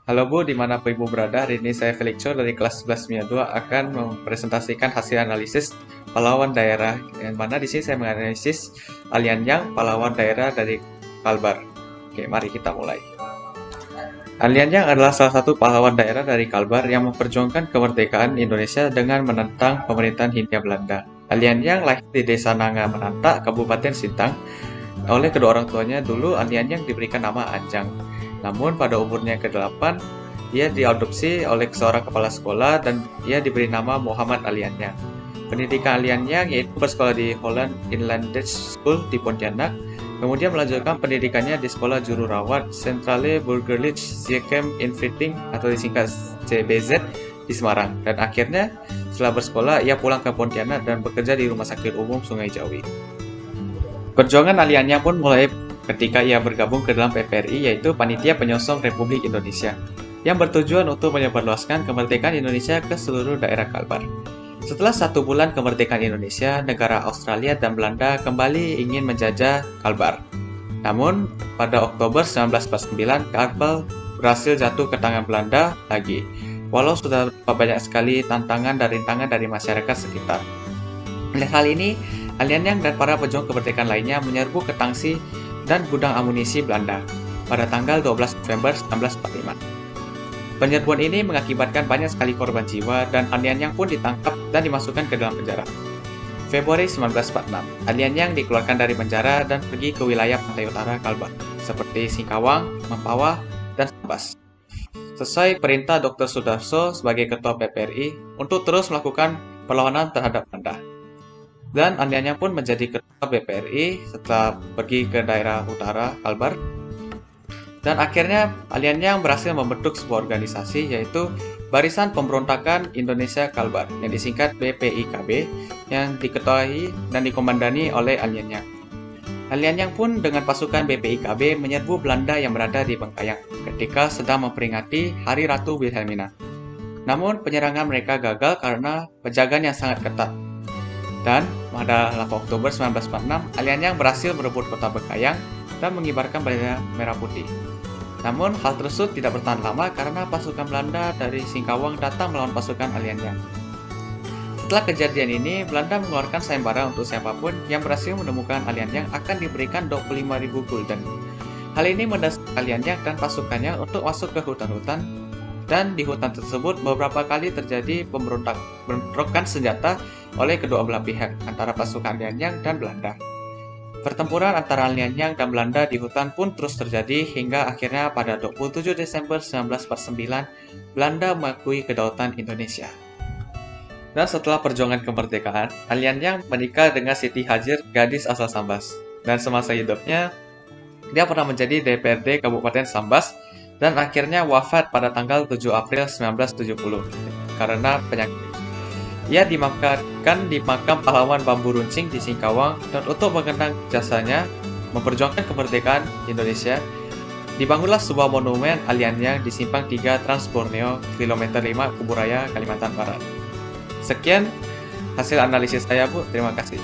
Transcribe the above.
Halo Bu, dimanapun Ibu berada, hari ini saya Felix Cho dari kelas 11 Mia 2 akan mempresentasikan hasil analisis pahlawan daerah, yang mana di sini saya menganalisis Alian Yang, pahlawan daerah dari Kalbar. Oke, mari kita mulai. Alian Yang adalah salah satu pahlawan daerah dari Kalbar yang memperjuangkan kemerdekaan Indonesia dengan menentang pemerintahan Hindia Belanda. Alian Yang lahir di Desa Nanga Menanta, Kabupaten Sintang. Oleh kedua orang tuanya dulu Alian Yang diberikan nama Anjang. Namun pada umurnya ke-8, ia diadopsi oleh seorang kepala sekolah dan ia diberi nama Muhammad Alian Yang. Pendidikan Alian Yang yaitu bersekolah di Holland Inland School di Pontianak, kemudian melanjutkan pendidikannya di Sekolah Juru Rawat Centrale Burgerlijk Ziekenhuis Inrichting atau disingkat CBZ di Semarang. Dan akhirnya setelah bersekolah, ia pulang ke Pontianak dan bekerja di Rumah Sakit Umum Sungai Jawi. Perjuangan Alian Yang pun mulai ketika ia bergabung ke dalam PPRI, yaitu Panitia Penyosong Republik Indonesia, yang bertujuan untuk menyebarluaskan kemerdekaan Indonesia ke seluruh daerah Kalbar. Setelah 1 bulan kemerdekaan Indonesia, negara Australia dan Belanda kembali ingin menjajah Kalbar. Namun, pada Oktober 1949, Kalbar berhasil jatuh ke tangan Belanda lagi, walau sudah banyak sekali tantangan dan rintangan dari masyarakat sekitar. Oleh hal ini, Alian Yang dan para pejuang kemerdekaan lainnya menyerbu ke tangsi dan gudang amunisi Belanda pada tanggal 12 November 1945. Penyerbuan ini mengakibatkan banyak sekali korban jiwa dan Alian Yang pun ditangkap dan dimasukkan ke dalam penjara. Februari 1946, Alian Yang dikeluarkan dari penjara dan pergi ke wilayah pantai utara Kalbar, seperti Singkawang, Mempawah, dan Sambas. Sesuai perintah Dr. Sudarso sebagai ketua PPRI untuk terus melakukan perlawanan terhadap Belanda. Dan Alian Yang pun menjadi ketua PPRI setelah pergi ke daerah utara Kalbar. Dan akhirnya Alian Yang berhasil membentuk sebuah organisasi, yaitu Barisan Pemberontakan Indonesia Kalbar yang disingkat BPIKB, yang diketuai dan dikomandani oleh Alian Yang. Alian Yang pun dengan pasukan BPIKB menyerbu Belanda yang berada di Bengkayang ketika sedang memperingati Hari Ratu Wilhelmina. Namun penyerangan mereka gagal karena penjagaan yang sangat ketat. Dan pada 8 Oktober 1946, Alian Yang berhasil merebut kota Bengkayang dan mengibarkan bendera merah putih. Namun hal tersebut tidak bertahan lama karena pasukan Belanda dari Singkawang datang melawan pasukan Alian Yang. Setelah kejadian ini, Belanda mengeluarkan sayembara untuk siapapun yang berhasil menemukan Alian Yang akan diberikan 25.000 gulden. Hal ini mendasari Alian Yang dan pasukannya untuk masuk ke hutan-hutan, dan di hutan tersebut beberapa kali terjadi bentrokan senjata oleh kedua belah pihak antara pasukan Alian Yang dan Belanda. Pertempuran antara Alian Yang dan Belanda di hutan pun terus terjadi hingga akhirnya pada 27 Desember 1949 Belanda mengakui kedaulatan Indonesia. Dan setelah perjuangan kemerdekaan, Alian Yang menikah dengan Siti Hajar, gadis asal Sambas. Dan semasa hidupnya, dia pernah menjadi DPRD Kabupaten Sambas dan akhirnya wafat pada tanggal 7 April 1970 karena penyakit. Ia dimakamkan di makam pahlawan Bambu Runcing di Singkawang, dan untuk mengenang jasanya memperjuangkan kemerdekaan Indonesia, dibangunlah sebuah monumen Alian Yang di Simpang 3 Trans Borneo, kilometer 5, Kuburaya, Kalimantan Barat. Sekian hasil analisis saya, Bu. Terima kasih.